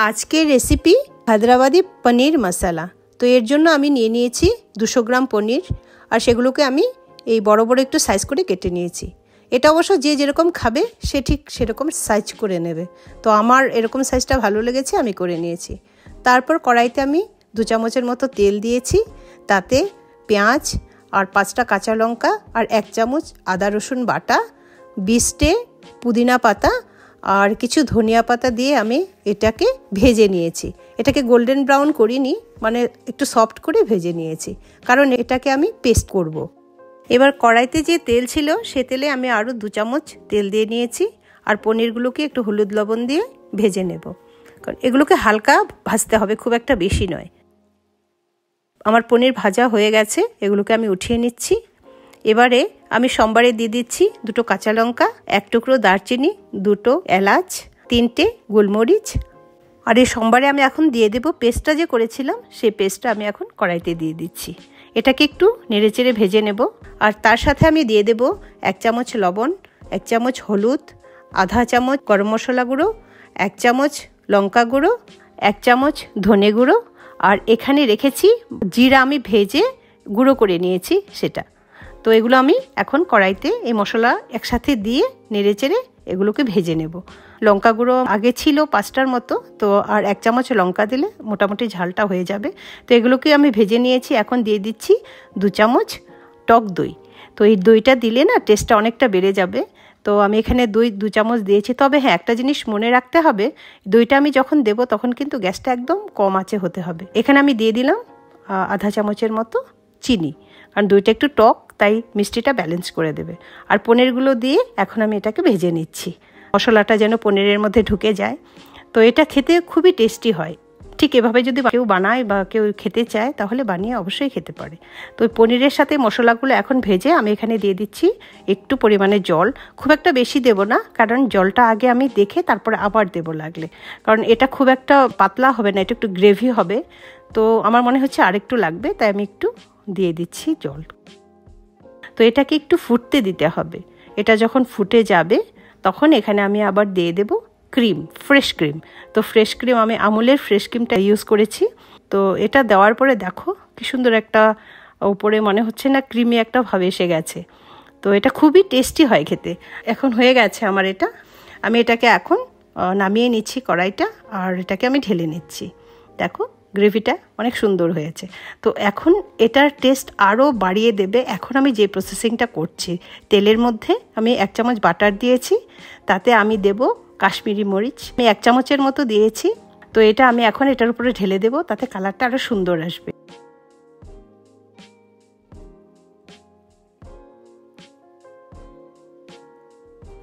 আজকের রেসিপি হায়দ্রাবাদি পনির মশলা। তো এর জন্য আমি নিয়ে নিয়েছি 200 গ্রাম পনির, আর সেগুলোকে আমি এই বড় বড় একটু সাইজ করে কেটে নিয়েছি। এটা অবশ্য যে যেরকম খাবে সে ঠিক সেরকম সাইজ করে নেবে। তো আমার এরকম সাইজটা ভালো লেগেছে, আমি করে নিয়েছি। তারপর কড়াইতে আমি 2 চামচের মতো তেল দিয়েছি, তাতে পেঁয়াজ আর 5টা কাঁচা লঙ্কা আর 1 চামচ আদা রসুন বাটা, 20টে পুদিনা পাতা আর কিছু ধনিয়া পাতা দিয়ে আমি এটাকে ভেজে নিয়েছি। এটাকে গোল্ডেন ব্রাউন করিনি, মানে একটু সফট করে ভেজে নিয়েছি, কারণ এটাকে আমি পেস্ট করব। এবার কড়াইতে যে তেল ছিল সে তেলে আমি আরও 2 চামচ তেল দিয়ে নিয়েছি, আর পনিরগুলোকে একটু হলুদ লবণ দিয়ে ভেজে নেব, কারণ এগুলোকে হালকা ভাজতে হবে, খুব একটা বেশি নয়। আমার পনির ভাজা হয়ে গেছে, এগুলোকে আমি উঠিয়ে নিচ্ছি। এবারে আমি সম্বারে দিয়ে দিচ্ছি 2টো কাঁচা লঙ্কা, 1 টুকরো দারচিনি, 2টো এলাচ, 3টে গোলমরিচ। আর এই সম্বারে আমি এখন দিয়ে দেব পেস্টটা যে করেছিলাম, সেই পেস্টটা আমি এখন কড়াইতে দিয়ে দিচ্ছি। এটাকে একটু নেড়েচেড়ে ভেজে নেব। আর তার সাথে আমি দিয়ে দেব 1 চামচ লবণ, 1 চামচ হলুদ, আধা চামচ গরম মশলা গুঁড়ো, 1 চামচ লঙ্কা গুঁড়ো, 1 চামচ ধনে গুঁড়ো, আর এখানে রেখেছি জিরা, আমি ভেজে গুঁড়ো করে নিয়েছি সেটা। তো এগুলো আমি এখন কড়াইতে এই মশলা একসাথে দিয়ে নেড়েচেড়ে এগুলোকে ভেজে নেব। লঙ্কা গুঁড়ো আগে ছিল 5টার মতো, তো আর 1 চামচ লঙ্কা দিলে মোটামুটি ঝালটা হয়ে যাবে। তো এগুলোকে আমি ভেজে নিয়েছি। এখন দিয়ে দিচ্ছি 2 চামচ টক দই। তো এই দইটা দিলে না টেস্টটা অনেকটা বেড়ে যাবে। তো আমি এখানে দই 2 চামচ দিয়েছি। তবে হ্যাঁ, একটা জিনিস মনে রাখতে হবে, দইটা আমি যখন দেব তখন কিন্তু গ্যাসটা একদম কম আঁচে হতে হবে। এখানে আমি দিয়ে দিলাম আধা চামচের মতো চিনি, কারণ দইটা একটু টক, তাই মিষ্টিটা ব্যালেন্স করে দেবে। আর পনিরগুলো দিয়ে এখন আমি এটাকে ভেজে নিচ্ছি, মশলাটা যেন পনিরের মধ্যে ঢুকে যায়। তো এটা খেতে খুবই টেস্টি হয়। ঠিক এভাবে যদি কেউ বানায় বা কেউ খেতে চায় তাহলে বানিয়ে অবশ্যই খেতে পারে। তো পনিরের সাথে মশলাগুলো এখন ভেজে আমি এখানে দিয়ে দিচ্ছি একটু পরিমাণে জল। খুব একটা বেশি দেব না, কারণ জলটা আগে আমি দেখে তারপরে আবার দেবো লাগলে, কারণ এটা খুব একটা পাতলা হবে না, এটা একটু গ্রেভি হবে। তো আমার মনে হচ্ছে আরেকটু লাগবে, তাই আমি একটু দিয়ে দিচ্ছি জল। তো এটাকে একটু ফুটতে দিতে হবে। এটা যখন ফুটে যাবে তখন এখানে আমি আবার দিয়ে দেব ক্রিম, ফ্রেশ ক্রিম। তো ফ্রেশ ক্রিম আমি আমুলের ফ্রেশ ক্রিমটা ইউজ করেছি। তো এটা দেওয়ার পরে দেখো কি সুন্দর একটা উপরে মনে হচ্ছে না ক্রিমি একটা ভাব এসে গেছে। তো এটা খুবই টেস্টি হয় খেতে। এখন হয়ে গেছে আমার এটা। আমি এটাকে এখন নামিয়ে নিচ্ছি কড়াইটা, আর এটাকে আমি ঢেলে নিচ্ছি। দেখো গ্রেভিটা অনেক সুন্দর হয়েছে। তো এখন এটার টেস্ট আরও বাড়িয়ে দেবে। এখন আমি যে প্রসেসিংটা করছি, তেলের মধ্যে আমি 1 চামচ বাটার দিয়েছি, তাতে আমি দেব কাশ্মীরি মরিচ, আমি 1 চামচের মতো দিয়েছি। তো এটা আমি এখন এটার উপরে ঢেলে দেব, তাতে কালারটা আরও সুন্দর আসবে।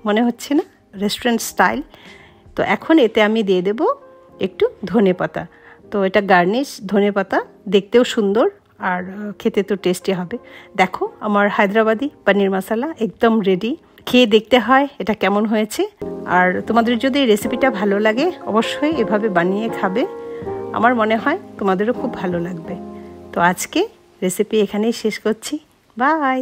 মনে হচ্ছে না রেস্টুরেন্ট স্টাইল? তো এখন এতে আমি দিয়ে দেব একটু ধনেপাতা। তো এটা গার্নিশ, ধনেপাতা দেখতেও সুন্দর আর খেতে তো টেস্টি হবে। দেখো আমার হায়দ্রাবাদি পনির মশলা একদম রেডি। খেয়ে দেখতে হয় এটা কেমন হয়েছে। আর তোমাদের যদি এই রেসিপিটা ভালো লাগে অবশ্যই এভাবে বানিয়ে খাবে, আমার মনে হয় তোমাদেরও খুব ভালো লাগবে। তো আজকে রেসিপি এখানেই শেষ করছি। বাই।